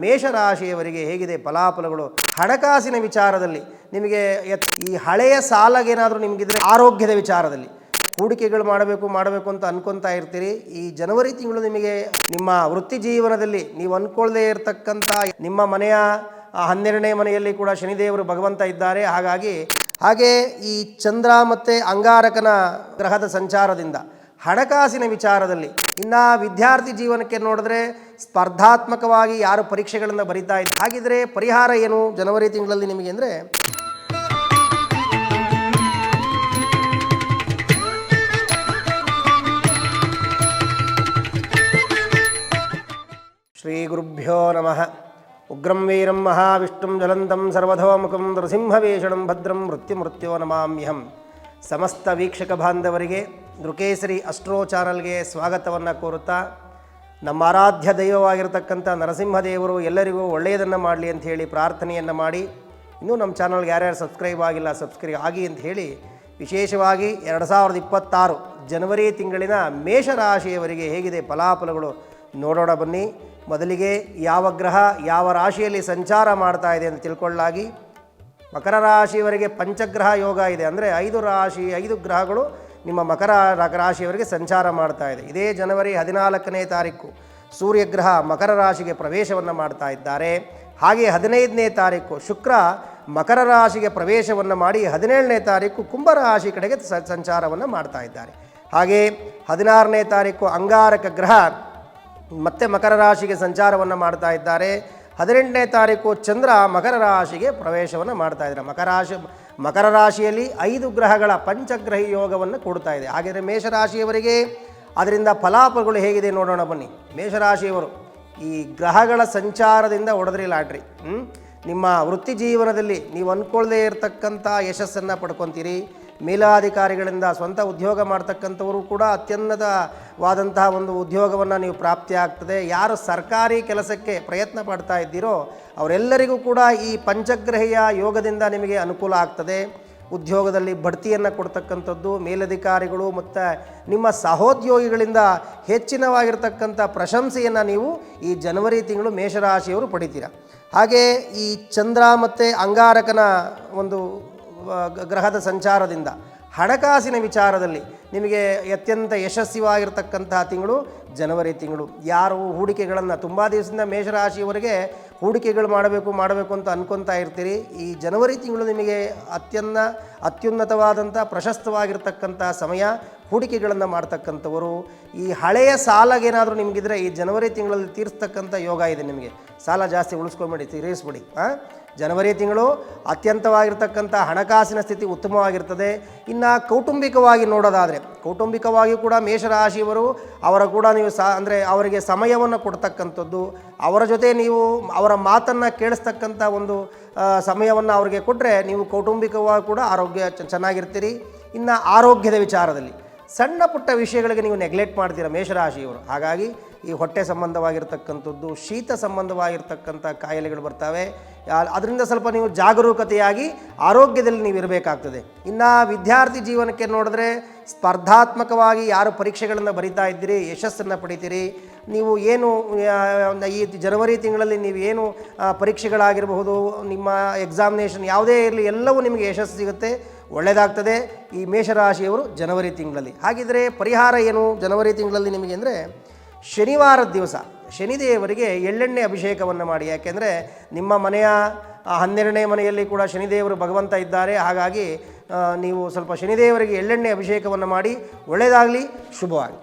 ಮೇಷರಾಶಿಯವರಿಗೆ ಹೇಗಿದೆ ಫಲಾಫಲಗಳು? ಹಣಕಾಸಿನ ವಿಚಾರದಲ್ಲಿ ನಿಮಗೆ ಈ ಹಳೆಯ ಸಾಲಗೇನಾದರೂ ನಿಮಗಿದ್ರೆ, ಆರೋಗ್ಯದ ವಿಚಾರದಲ್ಲಿ ಹೂಡಿಕೆಗಳು ಮಾಡಬೇಕು ಅಂತ ಅನ್ಕೊತಾ ಇರ್ತೀರಿ. ಈ ಜನವರಿ ತಿಂಗಳು ನಿಮಗೆ ನಿಮ್ಮ ವೃತ್ತಿ ಜೀವನದಲ್ಲಿ ನೀವು ಅಂದ್ಕೊಳ್ಳದೇ ಇರತಕ್ಕಂಥ ನಿಮ್ಮ ಮನೆಯ 12ನೇ ಮನೆಯಲ್ಲಿ ಕೂಡ ಶನಿದೇವರು ಭಗವಂತ ಇದ್ದಾರೆ. ಹಾಗೆ ಈ ಚಂದ್ರ ಮತ್ತು ಅಂಗಾರಕನ ಗ್ರಹದ ಸಂಚಾರದಿಂದ ಹಣಕಾಸಿನ ವಿಚಾರದಲ್ಲಿ, ಇನ್ನು ವಿದ್ಯಾರ್ಥಿ ಜೀವನಕ್ಕೆ ನೋಡಿದ್ರೆ ಸ್ಪರ್ಧಾತ್ಮಕವಾಗಿ ಯಾರು ಪರೀಕ್ಷೆಗಳನ್ನು ಬರಿತಾ ಇದ್ದಾರೆ, ಹಾಗಿದ್ರೆ ಪರಿಹಾರ ಏನು ಜನವರಿ ತಿಂಗಳಲ್ಲಿ ನಿಮಗೆ ಅಂದರೆ, ಶ್ರೀ ಗುರುಭ್ಯೋ ನಮಃ. ಉಗ್ರಂ ವೀರಂ ಮಹಾವಿಷ್ಣುಂ ಜ್ವಲಂತಂ ಸರ್ವತೋಮುಖಂ ನೃಸಿಂಹವೇಷಣಂ ಭದ್ರಂ ಮೃತ್ಯುಮೃತ್ಯೋ ನಮಾಮ್ಯಹಂ. ಸಮಸ್ತ ವೀಕ್ಷಕ ಬಾಂಧವರಿಗೆ ನೃಕೇಸರಿ ಅಸ್ಟ್ರೋ ಚಾನಲ್ಗೆ ಸ್ವಾಗತವನ್ನು ಕೋರುತ್ತಾ, ನಮ್ಮ ಆರಾಧ್ಯ ದೈವವಾಗಿರತಕ್ಕಂಥ ನರಸಿಂಹದೇವರು ಎಲ್ಲರಿಗೂ ಒಳ್ಳೆಯದನ್ನು ಮಾಡಲಿ ಅಂತ ಹೇಳಿ ಪ್ರಾರ್ಥನೆಯನ್ನು ಮಾಡಿ, ಇನ್ನೂ ನಮ್ಮ ಚಾನಲ್ಗೆ ಯಾರ್ಯಾರು ಸಬ್ಸ್ಕ್ರೈಬ್ ಆಗಿಲ್ಲ ಸಬ್ಸ್ಕ್ರೈಬ್ ಆಗಿ ಅಂತ ಹೇಳಿ, ವಿಶೇಷವಾಗಿ 2026 ಜನವರಿ ತಿಂಗಳಿನ ಮೇಷರಾಶಿಯವರಿಗೆ ಹೇಗಿದೆ ಫಲಾಫಲಗಳು ನೋಡೋಣ ಬನ್ನಿ. ಮೊದಲಿಗೆ ಯಾವ ಗ್ರಹ ಯಾವ ರಾಶಿಯಲ್ಲಿ ಸಂಚಾರ ಮಾಡ್ತಾ ಇದೆ ಅಂತ ತಿಳ್ಕೊಳ್ಳಾಗಿ, ಮಕರ ರಾಶಿಯವರಿಗೆ ಪಂಚಗ್ರಹ ಯೋಗ ಇದೆ. ಅಂದರೆ 5 ಗ್ರಹಗಳು ನಿಮ್ಮ ಮಕರ ರಾಶಿಯವರಿಗೆ ಸಂಚಾರ ಮಾಡ್ತಾ ಇದೆ. ಇದೇ ಜನವರಿ 14ನೇ ತಾರೀಕು ಸೂರ್ಯಗ್ರಹ ಮಕರ ರಾಶಿಗೆ ಪ್ರವೇಶವನ್ನು ಮಾಡ್ತಾ ಇದ್ದಾರೆ. ಹಾಗೆ 15ನೇ ತಾರೀಕು ಶುಕ್ರ ಮಕರ ರಾಶಿಗೆ ಪ್ರವೇಶವನ್ನು ಮಾಡಿ 17ನೇ ತಾರೀಕು ಕುಂಭರಾಶಿ ಕಡೆಗೆ ಸಂಚಾರವನ್ನು ಮಾಡ್ತಾ ಇದ್ದಾರೆ. ಹಾಗೆ 16ನೇ ತಾರೀಕು ಅಂಗಾರಕ ಗ್ರಹ ಮತ್ತೆ ಮಕರ ರಾಶಿಗೆ ಸಂಚಾರವನ್ನು ಮಾಡ್ತಾ ಇದ್ದಾರೆ. 18ನೇ ತಾರೀಕು ಚಂದ್ರ ಮಕರ ರಾಶಿಗೆ ಪ್ರವೇಶವನ್ನು ಮಾಡ್ತಾ ಇದ್ದಾರೆ. ಮಕರ ರಾಶಿಯಲ್ಲಿ 5 ಗ್ರಹಗಳ ಪಂಚಗ್ರಹಿ ಯೋಗವನ್ನು ಕೊಡ್ತಾ ಇದೆ. ಹಾಗೆಂದರೆ ಮೇಷರಾಶಿಯವರಿಗೆ ಅದರಿಂದ ಫಲಾಫಲಗಳು ಹೇಗಿದೆ ನೋಡೋಣ ಬನ್ನಿ. ಮೇಷರಾಶಿಯವರು ಈ ಗ್ರಹಗಳ ಸಂಚಾರದಿಂದ ಹೊಡೆದ್ರಿ ಲಾಟ್ರಿ. ನಿಮ್ಮ ವೃತ್ತಿ ಜೀವನದಲ್ಲಿ ನೀವು ಅಂದ್ಕೊಳ್ಳದೇ ಇರತಕ್ಕಂಥ ಯಶಸ್ಸನ್ನು ಪಡ್ಕೊತೀರಿ. ಮೇಲಾಧಿಕಾರಿಗಳಿಂದ ಸ್ವಂತ ಉದ್ಯೋಗ ಮಾಡ್ತಕ್ಕಂಥವರು ಕೂಡ ಅತ್ಯುನ್ನತವಾದಂತಹ ಒಂದು ಉದ್ಯೋಗವನ್ನು ನೀವು ಪ್ರಾಪ್ತಿ ಆಗ್ತದೆ. ಯಾರು ಸರ್ಕಾರಿ ಕೆಲಸಕ್ಕೆ ಪ್ರಯತ್ನ ಪಡ್ತಾ ಇದ್ದೀರೋ ಅವರೆಲ್ಲರಿಗೂ ಕೂಡ ಈ ಪಂಚಗ್ರಹಿಯ ಯೋಗದಿಂದ ನಿಮಗೆ ಅನುಕೂಲ ಆಗ್ತದೆ. ಉದ್ಯೋಗದಲ್ಲಿ ಬಡ್ತಿಯನ್ನು ಕೊಡ್ತಕ್ಕಂಥದ್ದು, ಮೇಲಧಿಕಾರಿಗಳು ಮತ್ತು ನಿಮ್ಮ ಸಹೋದ್ಯೋಗಿಗಳಿಂದ ಹೆಚ್ಚಿನವಾಗಿರ್ತಕ್ಕಂಥ ಪ್ರಶಂಸೆಯನ್ನು ನೀವು ಈ ಜನವರಿ ತಿಂಗಳು ಮೇಷರಾಶಿಯವರು ಪಡಿತೀರ. ಹಾಗೆ ಈ ಚಂದ್ರ ಮತ್ತು ಅಂಗಾರಕನ ಒಂದು ಗ್ರಹದ ಸಂಚಾರದಿಂದ ಹಣಕಾಸಿನ ವಿಚಾರದಲ್ಲಿ ನಿಮಗೆ ಅತ್ಯಂತ ಯಶಸ್ವಿಯಾಗಿರ್ತಕ್ಕಂತಹ ತಿಂಗಳು ಜನವರಿ ತಿಂಗಳು. ಯಾರು ಹೂಡಿಕೆಗಳನ್ನು ತುಂಬ ದಿವಸದಿಂದ ಮೇಷರಾಶಿಯವರಿಗೆ ಹೂಡಿಕೆಗಳು ಮಾಡಬೇಕು ಅಂತ ಅನ್ಕೊತಾ ಇರ್ತೀರಿ. ಈ ಜನವರಿ ತಿಂಗಳು ನಿಮಗೆ ಅತ್ಯುನ್ನತವಾದಂಥ ಪ್ರಶಸ್ತವಾಗಿರ್ತಕ್ಕಂಥ ಸಮಯ. ಹೂಡಿಕೆಗಳನ್ನು ಮಾಡ್ತಕ್ಕಂಥವರು, ಈ ಹಳೆಯ ಸಾಲಗೇನಾದರೂ ನಿಮಗಿದ್ರೆ ಈ ಜನವರಿ ತಿಂಗಳಲ್ಲಿ ತೀರಿಸ್ತಕ್ಕಂಥ ಯೋಗ ಇದೆ. ನಿಮಗೆ ಸಾಲ ಜಾಸ್ತಿ ಉಳಿಸ್ಕೊಂಬಿಡಿ, ತೀರಿಸ್ಬಿಡಿ. ಜನವರಿ ತಿಂಗಳು ಅತ್ಯಂತವಾಗಿರ್ತಕ್ಕಂಥ ಹಣಕಾಸಿನ ಸ್ಥಿತಿ ಉತ್ತಮವಾಗಿರ್ತದೆ. ಇನ್ನು ಕೌಟುಂಬಿಕವಾಗಿ ನೋಡೋದಾದರೆ, ಕೌಟುಂಬಿಕವಾಗಿ ಕೂಡ ಮೇಷರಾಶಿಯವರು ಅವರ ಕೂಡ ನೀವು ಅಂದರೆ ಅವರಿಗೆ ಸಮಯವನ್ನು ಕೊಡ್ತಕ್ಕಂಥದ್ದು, ಅವರ ಜೊತೆ ನೀವು ಅವರ ಮಾತನ್ನು ಕೇಳಿಸ್ತಕ್ಕಂಥ ಒಂದು ಸಮಯವನ್ನು ಅವರಿಗೆ ಕೊಟ್ಟರೆ ನೀವು ಕೌಟುಂಬಿಕವಾಗಿ ಕೂಡ ಆರೋಗ್ಯ ಚೆನ್ನಾಗಿರ್ತೀರಿ. ಇನ್ನು ಆರೋಗ್ಯದ ವಿಚಾರದಲ್ಲಿ ಸಣ್ಣ ಪುಟ್ಟ ವಿಷಯಗಳಿಗೆ ನೀವು ನೆಗ್ಲೆಕ್ಟ್ ಮಾಡ್ತೀರ ಮೇಷರಾಶಿಯವರು. ಹಾಗಾಗಿ ಈ ಹೊಟ್ಟೆ ಸಂಬಂಧವಾಗಿರ್ತಕ್ಕಂಥದ್ದು, ಶೀತ ಸಂಬಂಧವಾಗಿರ್ತಕ್ಕಂಥ ಕಾಯಿಲೆಗಳು ಬರ್ತವೆ. ಅದರಿಂದ ಸ್ವಲ್ಪ ನೀವು ಜಾಗರೂಕತೆಯಾಗಿ ಆರೋಗ್ಯದಲ್ಲಿ ನೀವು ಇರಬೇಕಾಗ್ತದೆ. ಇನ್ನು ವಿದ್ಯಾರ್ಥಿ ಜೀವನಕ್ಕೆ ನೋಡಿದ್ರೆ ಸ್ಪರ್ಧಾತ್ಮಕವಾಗಿ ಯಾರು ಪರೀಕ್ಷೆಗಳನ್ನು ಬರಿತಾ ಇದ್ದೀರಿ, ಯಶಸ್ಸನ್ನು ಪಡಿತೀರಿ. ನೀವು ಏನು ಈ ಜನವರಿ ತಿಂಗಳಲ್ಲಿ ನೀವು ಏನು ಪರೀಕ್ಷೆಗಳಾಗಿರಬಹುದು, ನಿಮ್ಮ ಎಕ್ಸಾಮಿನೇಷನ್ ಯಾವುದೇ ಇರಲಿ, ಎಲ್ಲವೂ ನಿಮಗೆ ಯಶಸ್ಸು ಸಿಗುತ್ತೆ, ಒಳ್ಳೆಯದಾಗ್ತದೆ ಈ ಮೇಷರಾಶಿಯವರು ಜನವರಿ ತಿಂಗಳಲ್ಲಿ. ಹಾಗಿದ್ರೆ ಪರಿಹಾರ ಏನು ಜನವರಿ ತಿಂಗಳಲ್ಲಿ ನಿಮಗೆ ಅಂದರೆ, ಶನಿವಾರದ ದಿವಸ ಶನಿದೇವರಿಗೆ ಎಳ್ಳೆಣ್ಣೆ ಅಭಿಷೇಕವನ್ನು ಮಾಡಿ. ಯಾಕೆಂದರೆ ನಿಮ್ಮ ಮನೆಯ 12ನೇ ಮನೆಯಲ್ಲಿ ಕೂಡ ಶನಿದೇವರು ಭಗವಂತ ಇದ್ದಾರೆ. ಹಾಗಾಗಿ ನೀವು ಸ್ವಲ್ಪ ಶನಿದೇವರಿಗೆ ಎಳ್ಳೆಣ್ಣೆ ಅಭಿಷೇಕವನ್ನು ಮಾಡಿ. ಒಳ್ಳೆಯದಾಗಲಿ, ಶುಭವಾಗಿ.